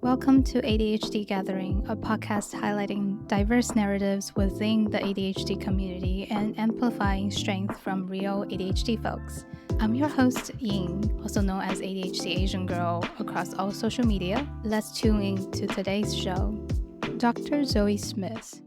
Welcome to ADHD Gathering, a podcast highlighting diverse narratives within the ADHD community and amplifying strength from real ADHD folks. I'm your host, Ying, also known as ADHD Asian Girl across all social media. Let's tune in to today's show. Dr. Zoe Smith,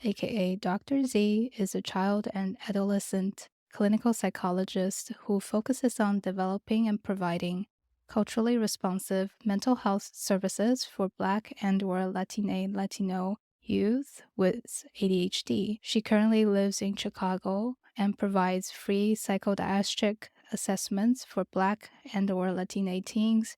aka Dr. Z, is a child and adolescent clinical psychologist who focuses on developing and providing culturally responsive mental health services for Black and/or Latiné Latino youth with ADHD. She currently lives in Chicago and provides free psychodiagnostic assessments for Black and/or Latinx teens,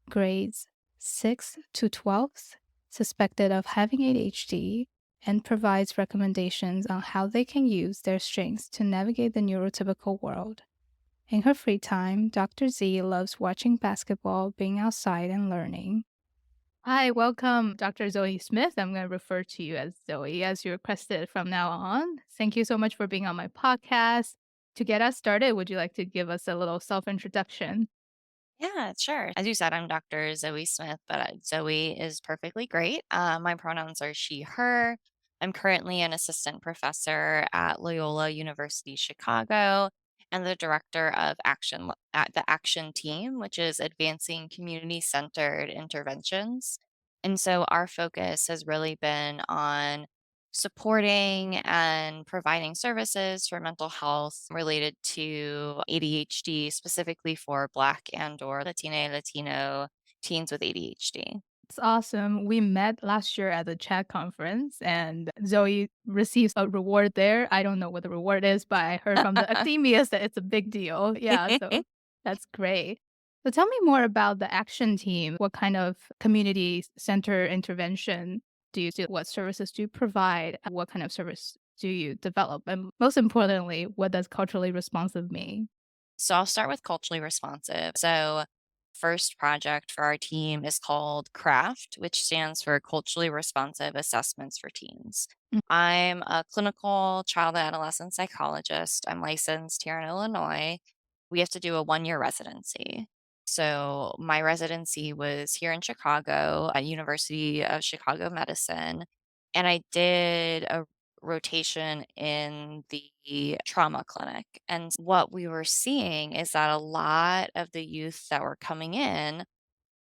grades 6 to 12th, suspected of having ADHD, and provides recommendations on how they can use their strengths to navigate the neurotypical world. In her free time, Dr. Z loves watching basketball, being outside, and learning. Hi, welcome, Dr. Zoe Smith. I'm going to refer to you as Zoe as you requested from now on. Thank you so much for being on my podcast. To get us started, would you like to give us a little self-introduction? Yeah, sure. As you said, I'm Dr. Zoe Smith, but Zoe is perfectly great. My pronouns are she, her. I'm currently an assistant professor at Loyola University Chicago and the director of action at the action team, which is advancing community centered interventions. And so our focus has really been on supporting and providing services for mental health related to ADHD, specifically for Black and/or Latina, Latino teens with ADHD. It's awesome. We met last year at the chat conference, and Zoe receives a reward there. I don't know what the reward is, but I heard from the academias that it's a big deal. Yeah, so that's great. So tell me more about the action team. What kind of community center intervention do you do? What services do you provide? What kind of service do you develop? And most importantly, what does culturally responsive mean? So I'll start with culturally responsive. So first project for our team is called CRAFT, which stands for Culturally Responsive Assessments for Teens. Mm. I'm a clinical child and adolescent psychologist. I'm licensed here in Illinois. We have to do a 1 year residency. So my residency was here in Chicago at University of Chicago Medicine. And I did a rotation in the trauma clinic. And what we were seeing is that a lot of the youth that were coming in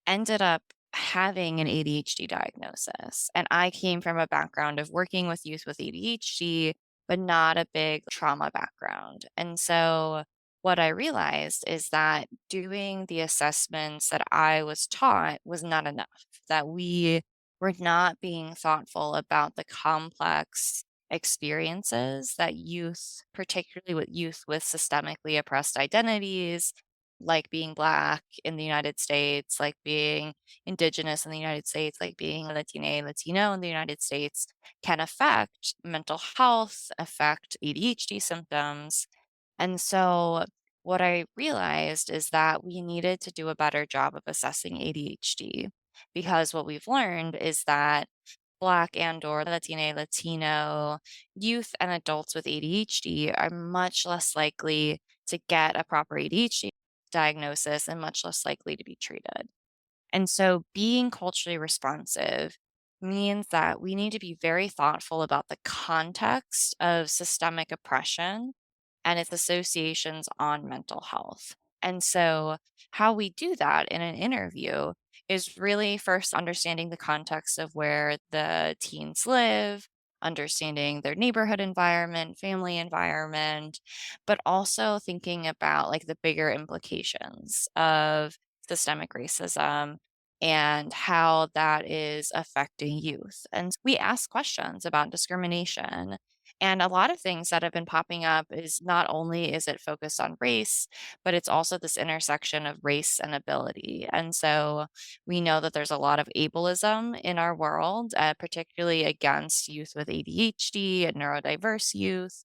ended up having an ADHD diagnosis. And I came from a background of working with youth with ADHD, but not a big trauma background. And so what I realized is that doing the assessments that I was taught was not enough, that we were not being thoughtful about the complex experiences that youth, particularly with youth with systemically oppressed identities, like being Black in the United States, like being Indigenous in the United States, like being Latine, Latino in the United States, can affect mental health, affect ADHD symptoms. And so, what I realized is that we needed to do a better job of assessing ADHD because what we've learned is that Black and/or Latine, Latino youth and adults with ADHD are much less likely to get a proper ADHD diagnosis and much less likely to be treated. And so being culturally responsive means that we need to be very thoughtful about the context of systemic oppression and its associations on mental health. And so, how we do that in an interview is really first understanding the context of where the teens live, understanding their neighborhood environment, family environment, but also thinking about like the bigger implications of systemic racism and how that is affecting youth. And we ask questions about discrimination. And a lot of things that have been popping up is not only is it focused on race, but it's also this intersection of race and ability. And so we know that there's a lot of ableism in our world, particularly against youth with ADHD and neurodiverse youth.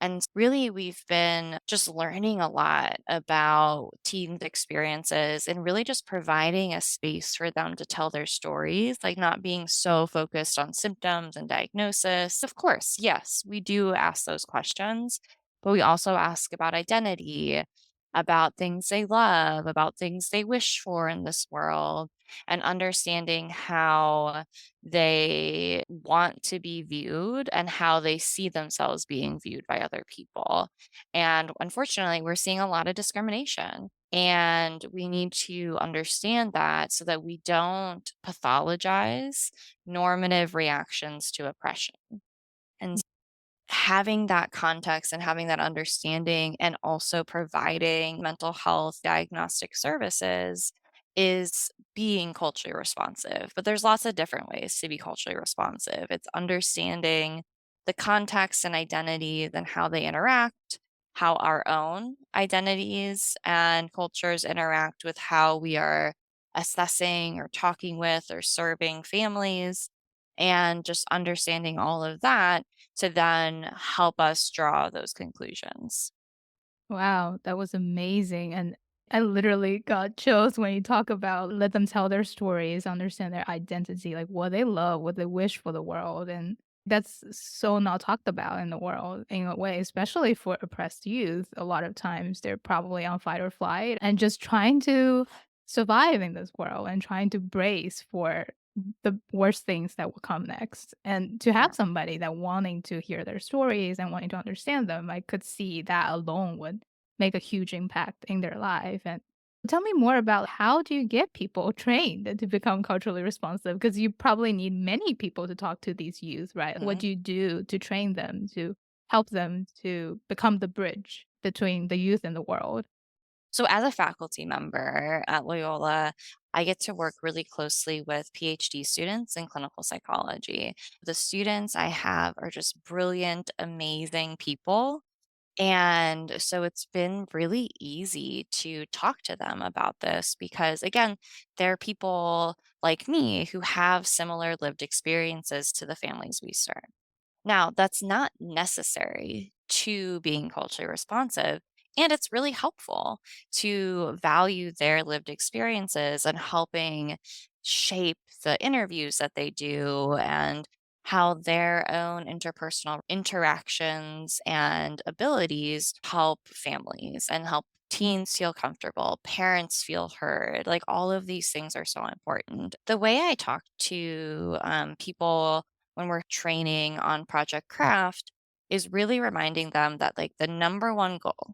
And really, we've been just learning a lot about teens' experiences and really just providing a space for them to tell their stories, like not being so focused on symptoms and diagnosis. Of course, yes, we do ask those questions, but we also ask about identity, about things they love, about things they wish for in this world. and understanding how they want to be viewed and how they see themselves being viewed by other people. And unfortunately, we're seeing a lot of discrimination. And we need to understand that so that we don't pathologize normative reactions to oppression. And having that context and having that understanding and also providing mental health diagnostic services is being culturally responsive. But there's lots of different ways to be culturally responsive. It's understanding the context and identities and how they interact, how our own identities and cultures interact with how we are assessing or talking with or serving families, and just understanding all of that to then help us draw those conclusions. Wow, that was amazing. And I literally got chills when you talk about let them tell their stories, understand their identity, like what they love, what they wish for the world. And that's so not talked about in the world in a way, especially for oppressed youth. A lot of times they're probably on fight or flight and just trying to survive in this world and trying to brace for the worst things that will come next. And to Yeah. have somebody that wanting to hear their stories and wanting to understand them, I could see that alone would make a huge impact in their life. And tell me more about how do you get people trained to become culturally responsive? Because you probably need many people to talk to these youth, right? What Mhm. do you do to train them, to help them to become the bridge between the youth and the world? So, as a faculty member at Loyola, I get to work really closely with PhD students in clinical psychology. The students I have are just brilliant, amazing people. And so it's been really easy to talk to them about this because, again, they're people like me who have similar lived experiences to the families we serve. Now, that's not necessary to being culturally responsive. And it's really helpful to value their lived experiences and helping shape the interviews that they do and how their own interpersonal interactions and abilities help families and help teens feel comfortable, parents feel heard. Like all of these things are so important. The way I talk to people when we're training on Project Craft is really reminding them that, like, the number one goal,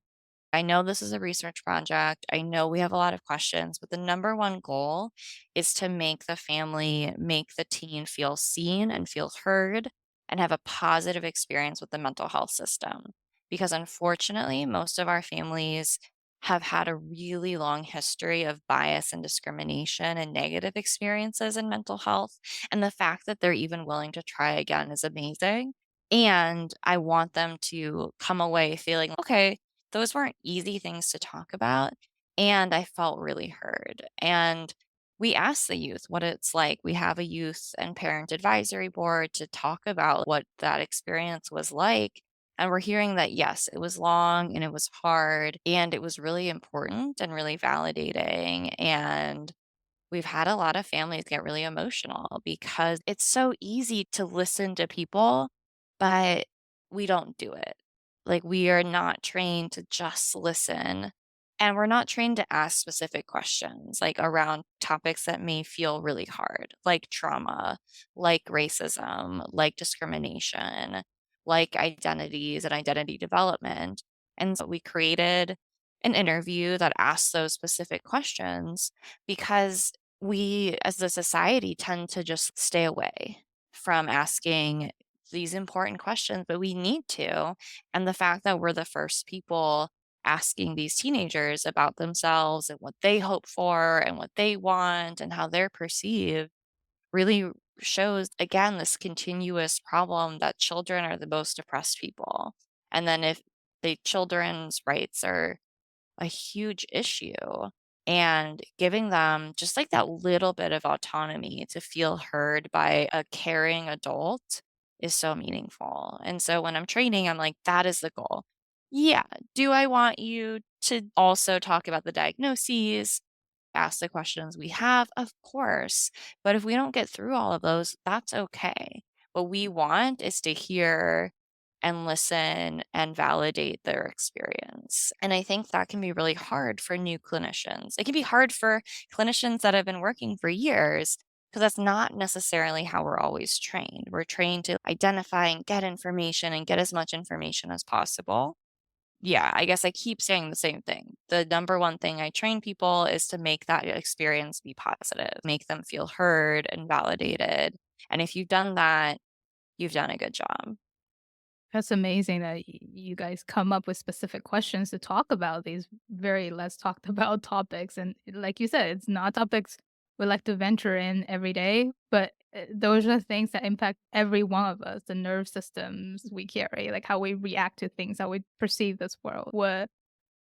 I know this is a research project. I know we have a lot of questions, but the number one goal is to make the family, make the teen feel seen and feel heard and have a positive experience with the mental health system. Because unfortunately, most of our families have had a really long history of bias and discrimination and negative experiences in mental health. And the fact that they're even willing to try again is amazing. And I want them to come away feeling, okay, those weren't easy things to talk about, and I felt really heard. And we asked the youth what it's like. We have a youth and parent advisory board to talk about what that experience was like. And we're hearing that, yes, it was long and it was hard and it was really important and really validating. And we've had a lot of families get really emotional because it's so easy to listen to people, but we don't do it. Like, we are not trained to just listen, and we're not trained to ask specific questions, like, around topics that may feel really hard, like trauma, like racism, like discrimination, like identities and identity development. And so we created an interview that asks those specific questions because we as a society tend to just stay away from asking these important questions, but we need to. And the fact that we're the first people asking these teenagers about themselves and what they hope for and what they want and how they're perceived really shows, again, this continuous problem that children are the most oppressed people. And then if the children's rights are a huge issue, and giving them just like that little bit of autonomy to feel heard by a caring adult is so meaningful. And so when I'm training, I'm like, that is the goal. Yeah. Do I want you to also talk about the diagnoses, ask the questions we have? Of course. But if we don't get through all of those, that's okay. What we want is to hear and listen and validate their experience. And I think that can be really hard for new clinicians. It can be hard for clinicians that have been working for years because that's not necessarily how we're always trained. We're trained to identify and get information and get as much information as possible. Yeah, I guess I keep saying the same thing. The number one thing I train people is to make that experience be positive, make them feel heard and validated. And if you've done that, you've done a good job. That's amazing that you guys come up with specific questions to talk about these very less talked about topics. And like you said, it's not topics we like to venture in every day, but those are things that impact every one of us, the nerve systems we carry, like how we react to things, how we perceive this world. What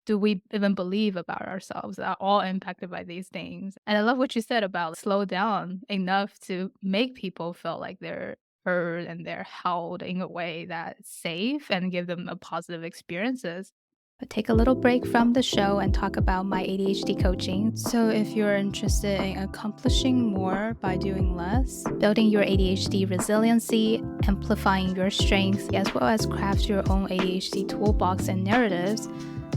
do we even believe about ourselves are all impacted by these things. And I love what you said about slow down enough to make people feel like they're heard and they're held in a way that's safe and give them a positive experiences. But take a little break from the show and talk about my ADHD coaching. So, if you're interested in accomplishing more by doing less, building your ADHD resiliency, amplifying your strengths, as well as craft your own ADHD toolbox and narratives,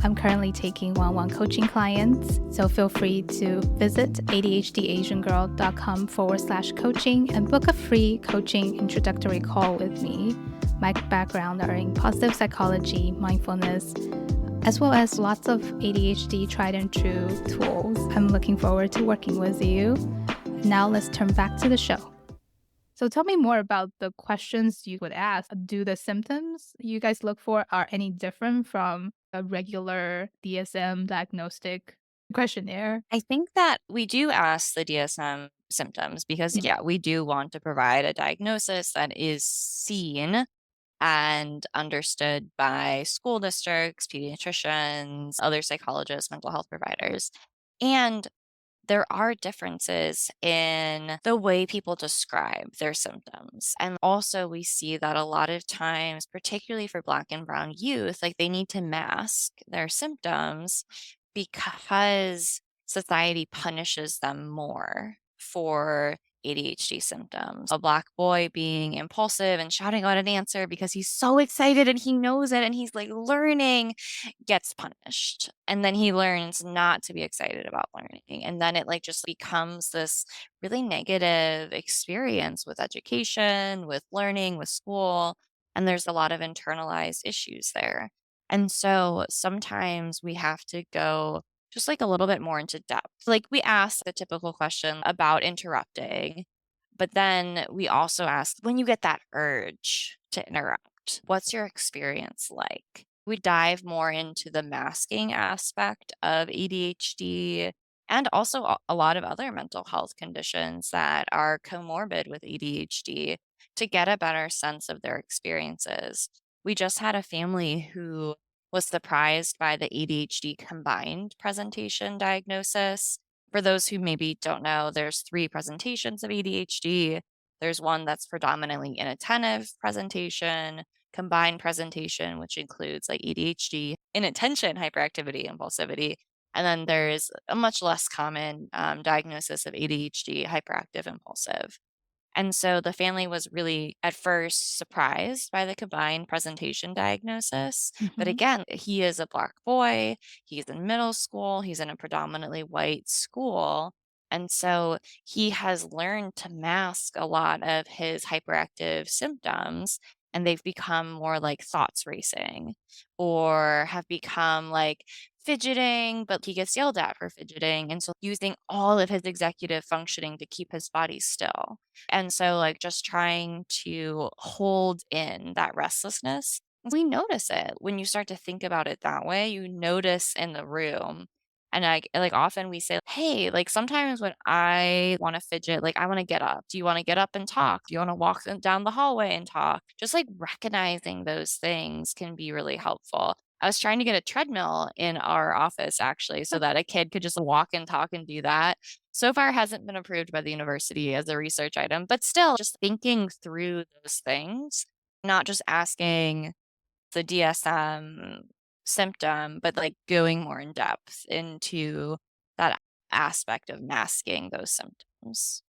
I'm currently taking one-on-one coaching clients, so feel free to visit ADHDAsianGirl.com/coaching and book a free coaching introductory call with me. My background are in positive psychology, mindfulness, as well as lots of ADHD tried and true tools. I'm looking forward to working with you. Now let's turn back to the show. So tell me more about the questions you would ask. Do the symptoms you guys look for are any different from a regular DSM diagnostic questionnaire? I think that we do ask the DSM symptoms because, Mm. yeah, we do want to provide a diagnosis that is seen and understood by school districts, pediatricians, other psychologists, mental health providers. And there are differences in the way people describe their symptoms. And also, we see that a lot of times, particularly for Black and Brown youth, like they need to mask their symptoms because society punishes them more for ADHD symptoms. A Black boy being impulsive and shouting out an answer because he's so excited and he knows it and he's like learning gets punished. And then he learns not to be excited about learning. And then it like just becomes this really negative experience with education, with learning, with school. And there's a lot of internalized issues there. And so sometimes we have to go just like a little bit more into depth. Like we ask the typical question about interrupting, but then we also ask when you get that urge to interrupt, what's your experience like? We dive more into the masking aspect of ADHD and also a lot of other mental health conditions that are comorbid with ADHD to get a better sense of their experiences. We just had a family who was surprised by the ADHD combined presentation diagnosis. For those who maybe don't know, there's three presentations of ADHD. There's one that's predominantly inattentive presentation, combined presentation, which includes like ADHD, inattention, hyperactivity, impulsivity. And then there's a much less common diagnosis of ADHD, hyperactive, impulsive. And so the family was really at first surprised by the combined presentation diagnosis. But Mhm. again, he is a Black boy, he's in middle school, he's in a predominantly white school. And so he has learned to mask a lot of his hyperactive symptoms, and they've become more like thoughts racing or have become like fidgeting, but he gets yelled at for fidgeting. And so using all of his executive functioning to keep his body still. And so, like, just trying to hold in that restlessness, we notice it when you start to think about it that way. You notice in the room. And like often we say, hey, like sometimes when I want to fidget, like I want to get up. Do you want to get up and talk? Do you want to walk down the hallway and talk? Just like recognizing those things can be really helpful. I was trying to get a treadmill in our office actually so that a kid could just walk and talk and do that. So far hasn't been approved by the university as a research item, but still just thinking through those things, not just asking the DSM symptom, but like going more in depth into that aspect of masking those symptoms.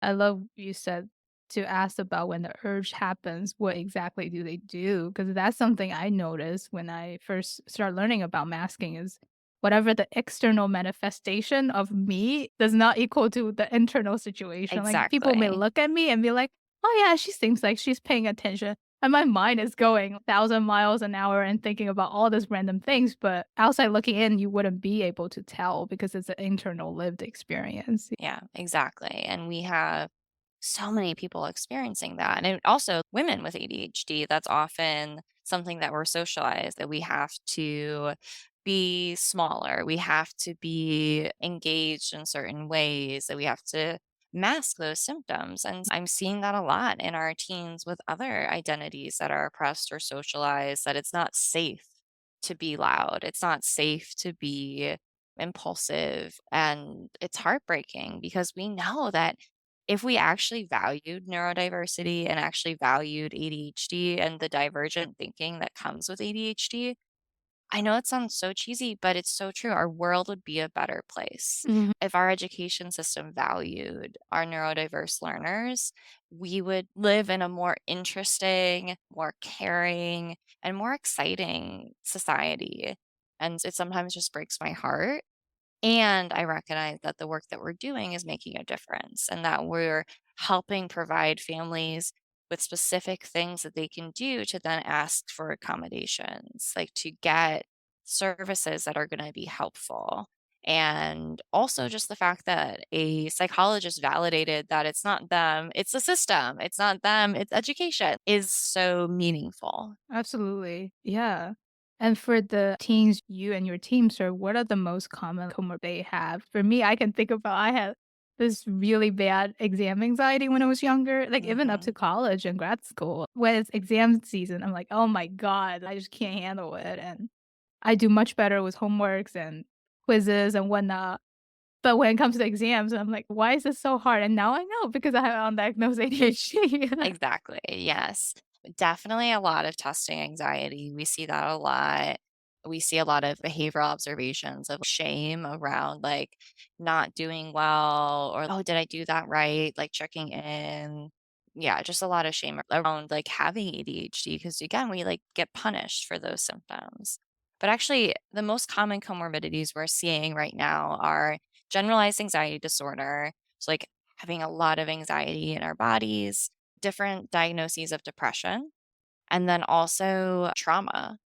I love you said to ask about when the urge happens, what exactly do they do? Because that's something I noticed when I first started learning about masking is whatever the external manifestation of me does not equal to the internal situation. Like people may Exactly. look at me and be like, "Oh yeah, she seems like she's paying attention." And my mind is going 1,000 miles an hour and thinking about all these random things, but outside looking in, you wouldn't be able to tell because it's an internal lived experience. Yeah, exactly. And we have so many people experiencing that. And also, women with ADHD, that's often something that we're socialized that we have to be smaller, we have to be engaged in certain ways, that we have to mask those symptoms. And I'm seeing that a lot in our teens with other identities that are oppressed or socialized, that it's not safe to be loud, it's not safe to be impulsive. And it's heartbreaking because we know that if we actually valued neurodiversity and actually valued ADHD and the divergent thinking that comes with ADHD, I know it sounds so cheesy, but it's so true. Our world would be a better place. Mhm. If our education system valued our neurodiverse learners, we would live in a more interesting, more caring, and more exciting society. And it sometimes just breaks my heart, and I recognize that the work that we're doing is making a difference and that we're helping provide families with specific things that they can do to then ask for accommodations, like to get services that are going to be helpful. And also just the fact that a psychologist validated that it's not them, it's the system, it's not them, it's education, is so meaningful. Absolutely. Yeah. And for the teens you and your team serve, what are the most common comorbid they have? For me, I can think about I had this really bad exam anxiety when I was younger, like even up to Hmm. college and grad school. When it's exam season, I'm like, oh my God, I just can't handle it. And I do much better with homeworks and quizzes and whatnot. But when it comes to exams, I'm like, why is this so hard? And now I know because I have undiagnosed ADHD. Exactly, yes. Definitely a lot of testing anxiety. We see that a lot. We see a lot of behavioral observations of shame around, like, not doing well or, "Oh, did I do that right?" Like, checking in. Yeah, just a lot of shame around, like, having ADHD because, again, we, like, get punished for those symptoms. But actually, the most common comorbidities we're seeing right now are generalized anxiety disorder, so, like, having a lot of anxiety in our bodies, different diagnoses of depression, and then also trauma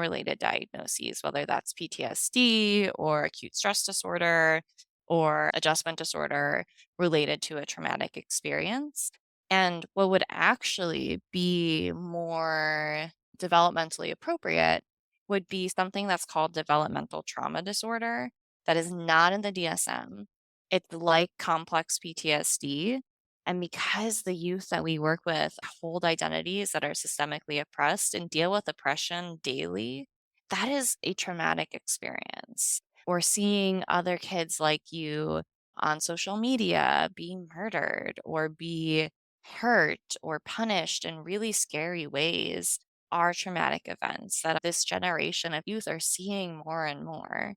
related diagnoses, whether that's PTSD or acute stress disorder or adjustment disorder related to a traumatic experience. And what would actually be more developmentally appropriate would be something that's called developmental trauma disorder that is not in the DSM. It's like complex PTSD, and because the youth that we work with hold identities that are systemically oppressed and deal with oppression daily, that is a traumatic experience. Or seeing other kids like you on social media be murdered or be hurt or punished in really scary ways are traumatic events that this generation of youth are seeing more and more.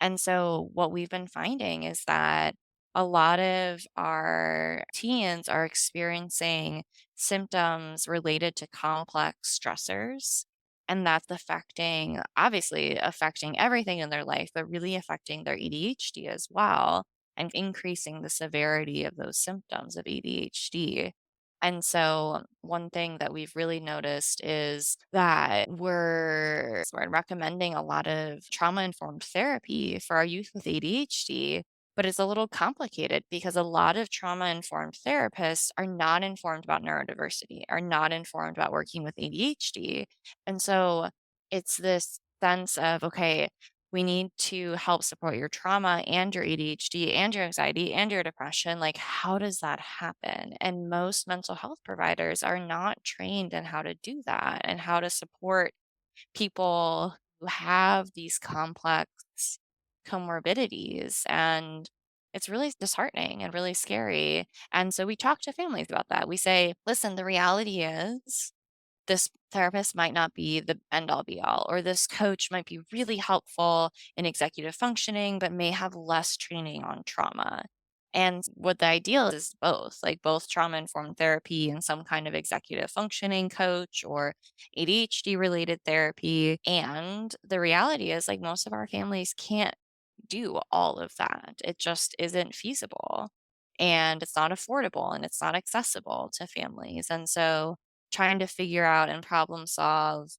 And so, what we've been finding is that a lot of our teens are experiencing symptoms related to complex stressors. And that's affecting, obviously, affecting everything in their life, but really affecting their ADHD as well and increasing the severity of those symptoms of ADHD. And so, one thing that we've really noticed is that we're recommending a lot of trauma informed therapy for our youth with ADHD, but it's a little complicated because a lot of trauma informed therapists are not informed about neurodiversity, are not informed about working with ADHD. And so it's this sense of, okay, we need to help support your trauma and your ADHD and your anxiety and your depression. Like, how does that happen? And most mental health providers are not trained in how to do that and how to support people who have these complex comorbidities. And it's really disheartening and really scary. And so we talk to families about that. We say, listen, the reality is this therapist might not be the end all be all, or this coach might be really helpful in executive functioning, but may have less training on trauma. And what the ideal is both, like both trauma informed therapy and some kind of executive functioning coach or ADHD related therapy. And the reality is, like, most of our families can't do all of that. It just isn't feasible and it's not affordable and it's not accessible to families. And so trying to figure out and problem solve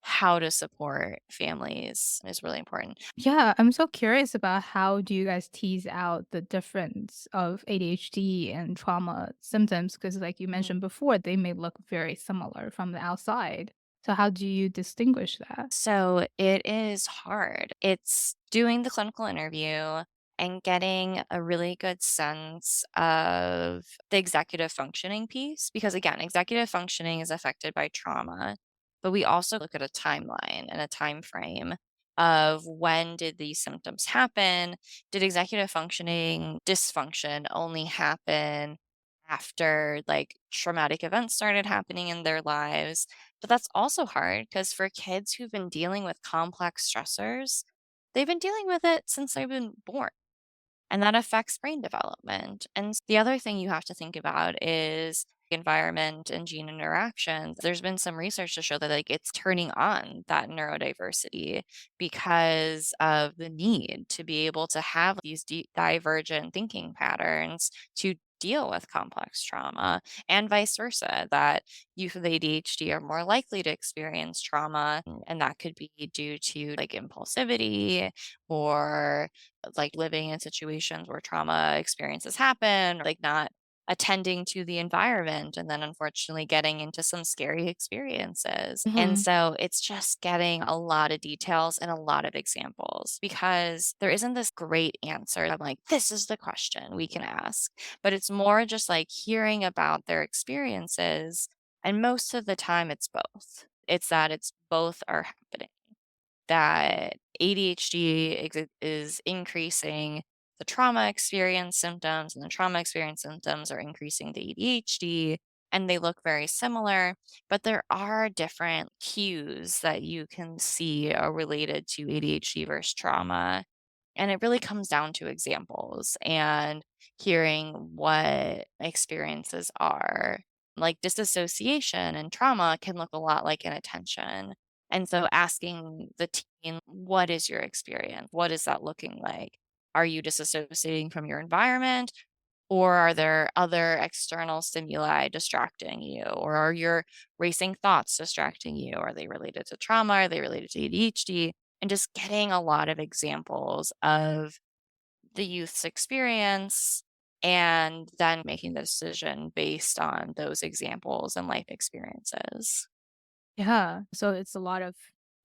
how to support families is really important. Yeah, I'm so curious about how do you guys tease out the difference of ADHD and trauma symptoms? Because, like you Mhm. mentioned before, they may look very similar from the outside. So, how do you distinguish that? So it is hard. It's doing the clinical interview and getting a really good sense of the executive functioning piece. Because again, executive functioning is affected by trauma, but we also look at a timeline and a time frame of when did these symptoms happen? Did executive functioning dysfunction only happen after like traumatic events started happening in their lives? But that's also hard because for kids who've been dealing with complex stressors, they've been dealing with it since they've been born, and that affects brain development. And the other thing you have to think about is environment and gene interactions. There's been some research to show that like it's turning on that neurodiversity because of the need to be able to have these divergent thinking patterns to deal with complex trauma and vice versa, that youth with ADHD are more likely to experience trauma, and that could be due to like impulsivity or like living in situations where trauma experiences happen, or like not attending to the environment and then unfortunately getting into some scary experiences. And Mhm. so it's just getting a lot of details and a lot of examples because there isn't this great answer. I'm like, this is the question we can ask, but it's more just like hearing about their experiences. And most of the time, it's both. It's that it's both are happening, that ADHD is increasing the trauma experience symptoms, and the trauma experience symptoms are increasing the ADHD, and they look very similar. But there are different cues that you can see are related to ADHD versus trauma. And it really comes down to examples and hearing what experiences are. Like disassociation and trauma can look a lot like inattention. And so asking the teen, what is your experience? What is that looking like? Are you disassociating from your environment? Or are there other external stimuli distracting you? Or are your racing thoughts distracting you? Are they related to trauma? Are they related to ADHD? And just getting a lot of examples of the youth's experience and then making the decision based on those examples and life experiences. Yeah. So, it's a lot of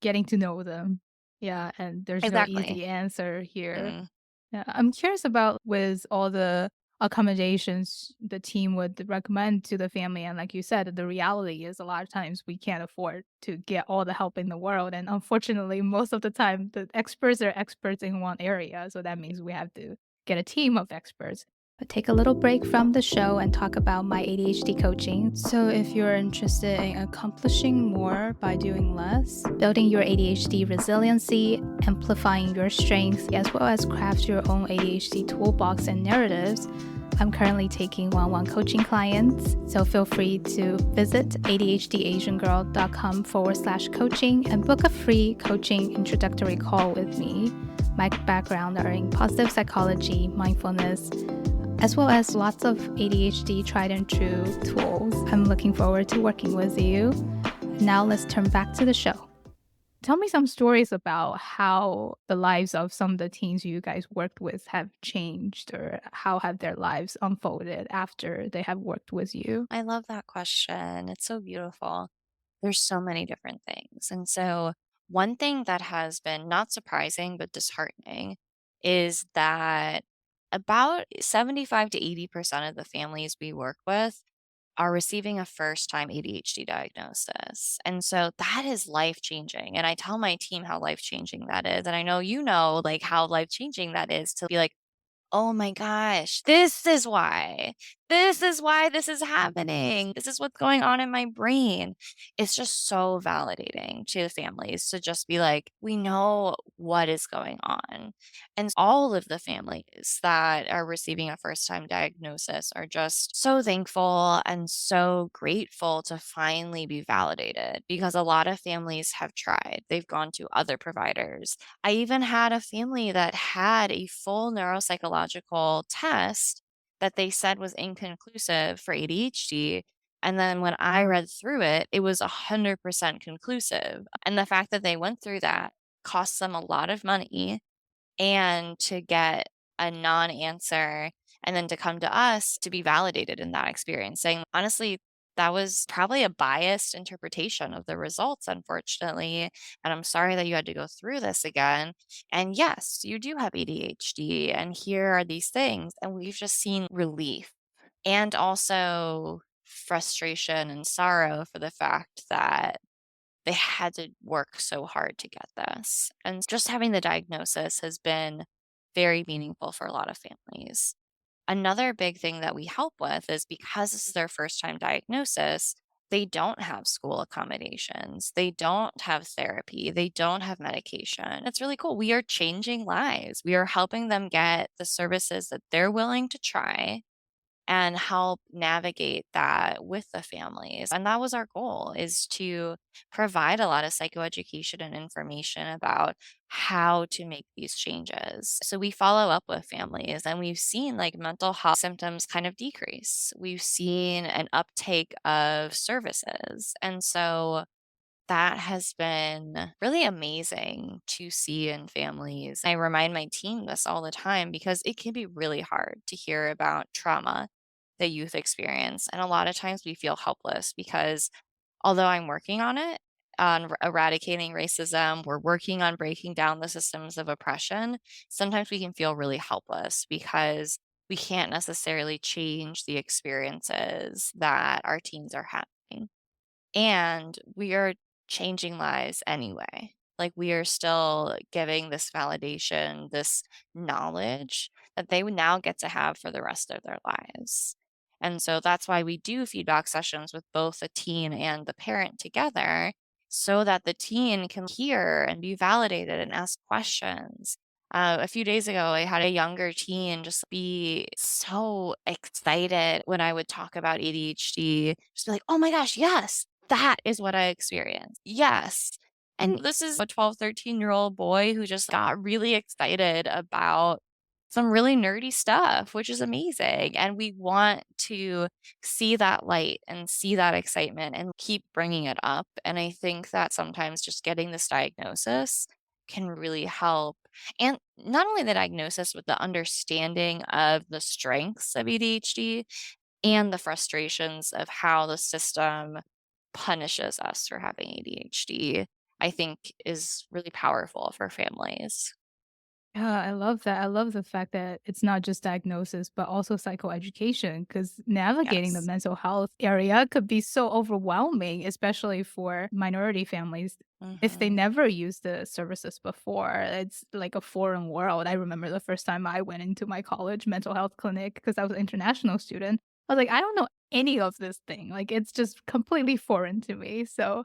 getting to know them. Yeah. And there's no Exactly. easy answer here. Mm. Yeah, I'm curious about with all the accommodations the team would recommend to the family. And like you said, the reality is a lot of times we can't afford to get all the help in the world. And unfortunately, most of the time, the experts are experts in one area. So that means we have to get a team of experts. But take a little break from the show and talk about my ADHD coaching. So, if you're interested in accomplishing more by doing less, building your ADHD resiliency, amplifying your strengths, as well as craft your own ADHD toolbox and narratives, I'm currently taking one-on-one coaching clients. So, feel free to visit ADHDAsianGirl.com/coaching and book a free coaching introductory call with me. My background are in positive psychology, mindfulness, as well as lots of ADHD tried and true tools. I'm looking forward to working with you. Now let's turn back to the show. Tell me some stories about how the lives of some of the teens you guys worked with have changed, or how have their lives unfolded after they have worked with you? I love that question. It's so beautiful. There's so many different things. And so, one thing that has been not surprising but disheartening is that about 75 to 80% of the families we work with are receiving a first time ADHD diagnosis. And so that is life changing. And I tell my team how life changing that is. And I know you know, like, how life changing that is to be like, oh my gosh, this is why. this is why this is happening. This is what's going on in my brain. It's just so validating to the families to just be like, we know what is going on. And all of the families that are receiving a first time diagnosis are just so thankful and so grateful to finally be validated because a lot of families have tried. They've gone to other providers. I even had a family that had a full neuropsychological test that they said was inconclusive for ADHD. And then when I read through it, it was 100% conclusive. And the fact that they went through that cost them a lot of money and to get a non answer and then to come to us to be validated in that experience, saying, honestly, that was probably a biased interpretation of the results, unfortunately. And I'm sorry that you had to go through this again. And yes, you do have ADHD, and here are these things. And we've just seen relief and also frustration and sorrow for the fact that they had to work so hard to get this. And just having the diagnosis has been very meaningful for a lot of families. Another big thing that we help with is because this is their first time diagnosis, they don't have school accommodations. They don't have therapy. They don't have medication. It's really cool. We are changing lives. We are helping them get the services that they're willing to try and help navigate that with the families. And that was our goal, is to provide a lot of psychoeducation and information about how to make these changes. So we follow up with families and we've seen like mental health symptoms kind of decrease. We've seen an uptake of services. And so that has been really amazing to see in families. I remind my team this all the time because it can be really hard to hear about trauma that youth experience. And a lot of times we feel helpless because although I'm working on it, on eradicating racism, we're working on breaking down the systems of oppression. Sometimes we can feel really helpless because we can't necessarily change the experiences that our teens are having. And we are changing lives anyway. Like, we are still giving this validation, this knowledge that they would now get to have for the rest of their lives. And so that's why we do feedback sessions with both the teen and the parent together so that the teen can hear and be validated and ask questions. A few days ago, I had a younger teen just be so excited when I would talk about ADHD, just be like, oh my gosh, yes, that is what I experienced. Yes. And this is a 12, 13-year-old boy who just got really excited about some really nerdy stuff, which is amazing. And we want to see that light and see that excitement and keep bringing it up. And I think that sometimes just getting this diagnosis can really help. And not only the diagnosis, but the understanding of the strengths of ADHD and the frustrations of how the system punishes us for having ADHD, I think is really powerful for families. Yeah, I love that. I love the fact that it's not just diagnosis, but also psychoeducation, because navigating the Yes. mental health area could be so overwhelming, especially for minority families. If they Mhm. never used the services before, it's like a foreign world. I remember the first time I went into my college mental health clinic because I was an international student. I was like, I don't know any of this thing. Like, it's just completely foreign to me. So,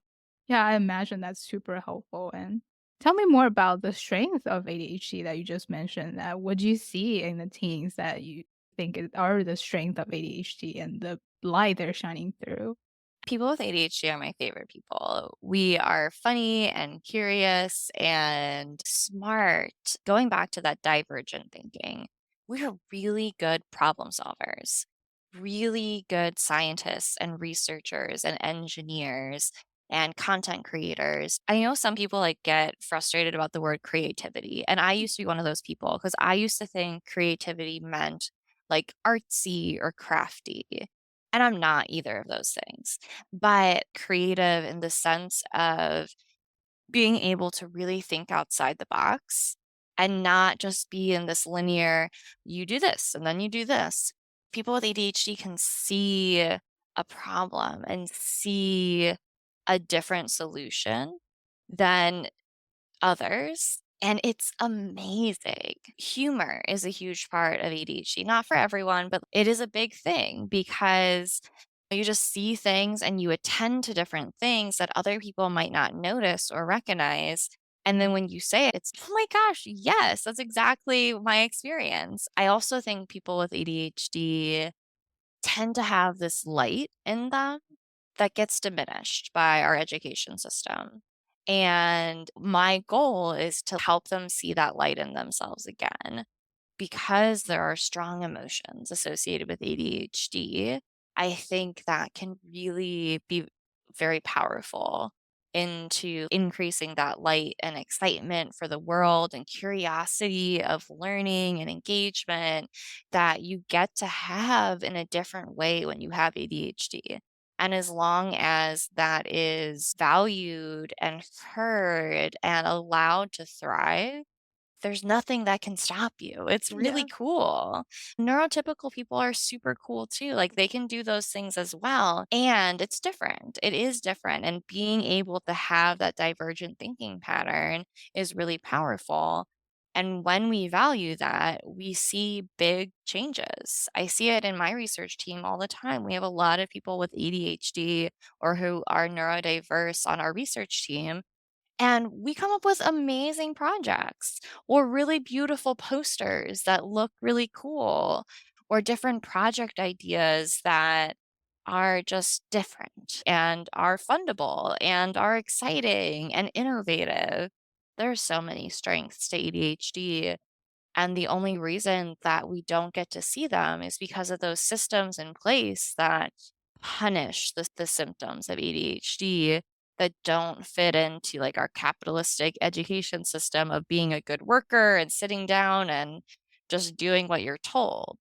yeah, I imagine that's super helpful. And tell me more about the strength of ADHD that you just mentioned. What do you see in the teens that you think are the strength of ADHD and the light they're shining through? People with ADHD are my favorite people. We are funny and curious and smart. Going back to that divergent thinking, we are really good problem solvers, really good scientists and researchers and engineers and content creators. I know some people like get frustrated about the word creativity, and I used to be one of those people because I used to think creativity meant like artsy or crafty. And I'm not either of those things, but creative in the sense of being able to really think outside the box and not just be in this linear, you do this and then you do this. People with ADHD can see a problem and see a different solution than others. And it's amazing. Humor is a huge part of ADHD, not for everyone, but it is a big thing because you just see things and you attend to different things that other people might not notice or recognize. And then when you say it, it's, oh my gosh, yes, that's exactly my experience. I also think people with ADHD tend to have this light in them that gets diminished by our education system. And my goal is to help them see that light in themselves again because there are strong emotions associated with ADHD. I think that can really be very powerful into increasing that light and excitement for the world and curiosity of learning and engagement that you get to have in a different way when you have ADHD. And as long as that is valued and heard and allowed to thrive, there's nothing that can stop you. It's really Yeah. cool. Neurotypical people are super cool too. Like they can do those things as well. And it's different. It is different. And being able to have that divergent thinking pattern is really powerful. And when we value that, we see big changes. I see it in my research team all the time. We have a lot of people with ADHD or who are neurodiverse on our research team, and we come up with amazing projects or really beautiful posters that look really cool or different project ideas that are just different and are fundable and are exciting and innovative. There's so many strengths to ADHD. And the only reason that we don't get to see them is because of those systems in place that punish the symptoms of ADHD that don't fit into like our capitalistic education system of being a good worker and sitting down and just doing what you're told.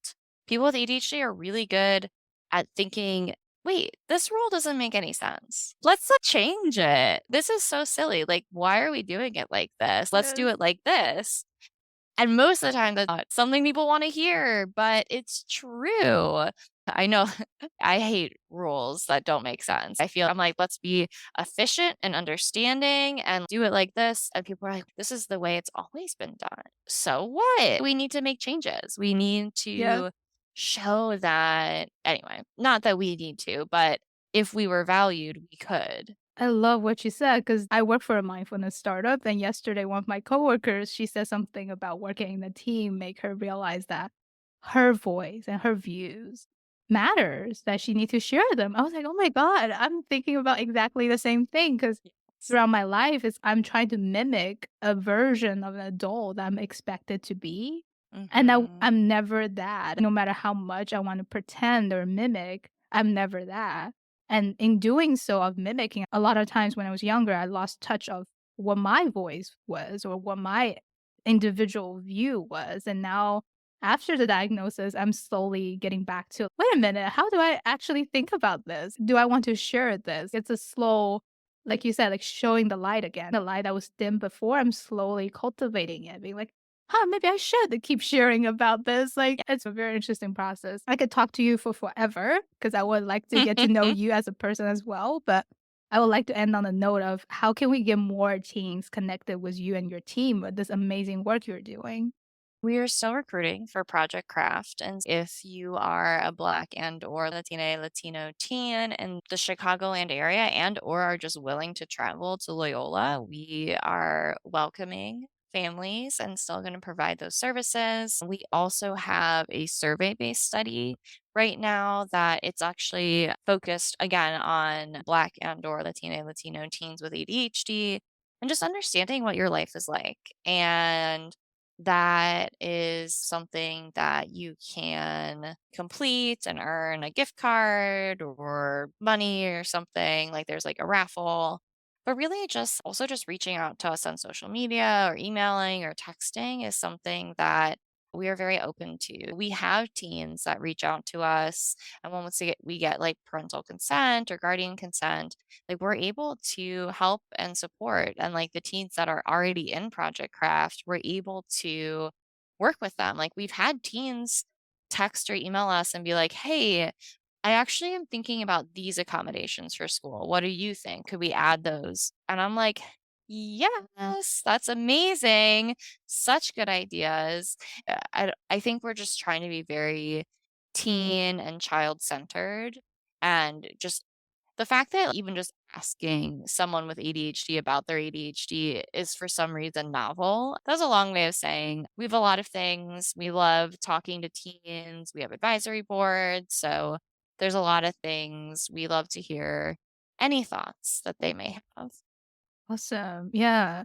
People with ADHD are really good at thinking, wait, this rule doesn't make any sense. Let's change it. This is so silly. Like, why are we doing it like this? Let's do Yes. it like this. And most of the time, that's not something people wanna hear, but it's true. I know I hate rules that don't make sense. I'm like, "Let's be efficient and understanding and do it like this," and people are like, "This is the way it's always been done." So what? We need to make changes. We need Yeah. to show that anyway, not that we need to, but if we were valued, we could. I love what you said because I work for a mindfulness startup. And yesterday, one of my coworkers, she said something about working in a team, make her realize that her voice and her views matters, that she needs to share them. I was like, oh my God, I'm thinking about exactly the same thing because Yes. throughout my life, I'm trying to mimic a version of an adult I'm expected to be. And Mhm. I'm never that. No matter how much I want to pretend or mimic, I'm never that. And in doing so, of mimicking, a lot of times when I was younger, I lost touch of what my voice was or what my individual view was. And now, after the diagnosis, I'm slowly getting back to wait a minute, how do I actually think about this? Do I want to share this? It's a slow, like you said, like showing the light again. The light that was dim before, I'm slowly cultivating it, being like, huh, maybe I should keep sharing about this. Like, it's a very interesting process. I could talk to you for forever because I would like to get to know you as a person as well. But I would like to end on a note of how can we get more teens connected with you and your team with this amazing work you're doing? We are still recruiting for Project Craft, and if you are a Black and or Latine, Latino teen in the Chicagoland area and or are just willing to travel to Loyola, we are welcoming families and still going to provide those services. We also have a survey-based study right now that it's actually focused again on Black and or Latine, Latino teens with ADHD and just understanding what your life is like. And that is something that you can complete and earn a gift card or money or something. Like there's like a raffle. But really just reaching out to us on social media or emailing or texting is something that we are very open to. We have teens that reach out to us, and once we get like parental consent or guardian consent, like we're able to help and support. And like the teens that are already in Project Craft, we're able to work with them. Like we've had teens text or email us and be like, hey, I actually am thinking about these accommodations for school. What do you think? Could we add those? And I'm like, Yes, that's amazing. Such good ideas. I think we're just trying to be very teen and child centered. And just the fact that even just asking someone with ADHD about their ADHD is for some reason novel, that's a long way of saying we have a lot of things. We love talking to teens, we have advisory boards. So there's a lot of things we love to hear any thoughts that they may have. Awesome. Yeah.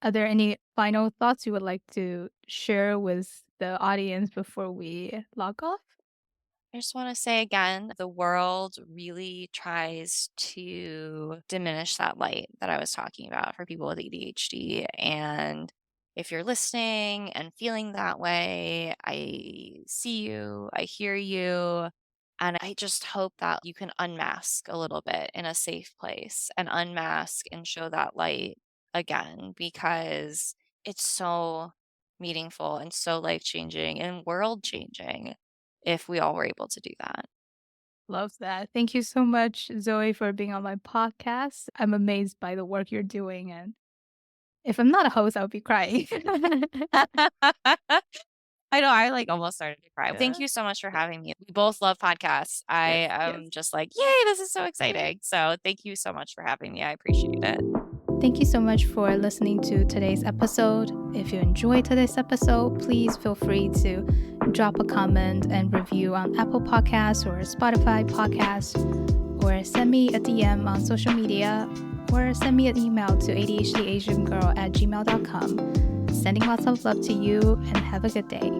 Are there any final thoughts you would like to share with the audience before we log off? I just want to say again, the world really tries to diminish that light that I was talking about for people with ADHD. And if you're listening and feeling that way, I see you, I hear you. And I just hope that you can unmask a little bit in a safe place and unmask and show that light again because it's so meaningful and so life changing and world changing if we all were able to do that. Love that. Thank you so much, Zoe, for being on my podcast. I'm amazed by the work you're doing. And if I'm not a host, I would be crying. I know, I, like, almost started to cry. Thank Yeah. you so much for having me. We both love podcasts. I Yes, yes. am just like, "Yay, this is so exciting." So, thank you so much for having me. I appreciate it. Thank you so much for listening to today's episode. If you enjoyed today's episode, please feel free to drop a comment and review on Apple Podcasts or Spotify Podcasts, or send me a DM on social media, or send me an email to ADHD Asian Girl at gmail.com. Sending lots of love to you and have a good day.